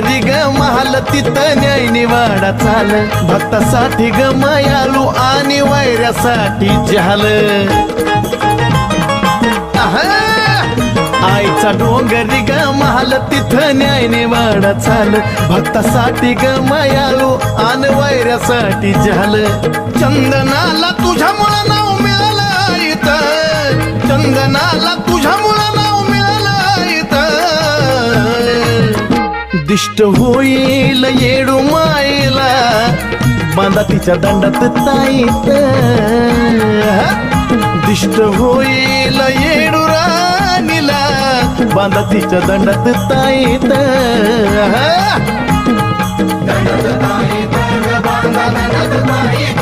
डोंगरी ग महाल तिथं न्याय निवाडा चाल भक्तासाठी ग मायालू आणि वैऱ्यासाठी झाल आईचा डोंगरी ग महाल तिथं न्याय निवाडा चाल भक्तासाठी ग मायालू आणि वैऱ्यासाठी झाल चंदनाला तुझ्यामुळं नाव मिळालं इथं चंदनाला तुझ्यामुळं नाव मिळालं इथं दिष्ट होईल येडू माईला बांधा तिच्या दंडात ताईत दिष्ट होईल येडू राणीला बांधा तिच्या दंडात ताईत दंडात ताईत बांधा दंडात ताईत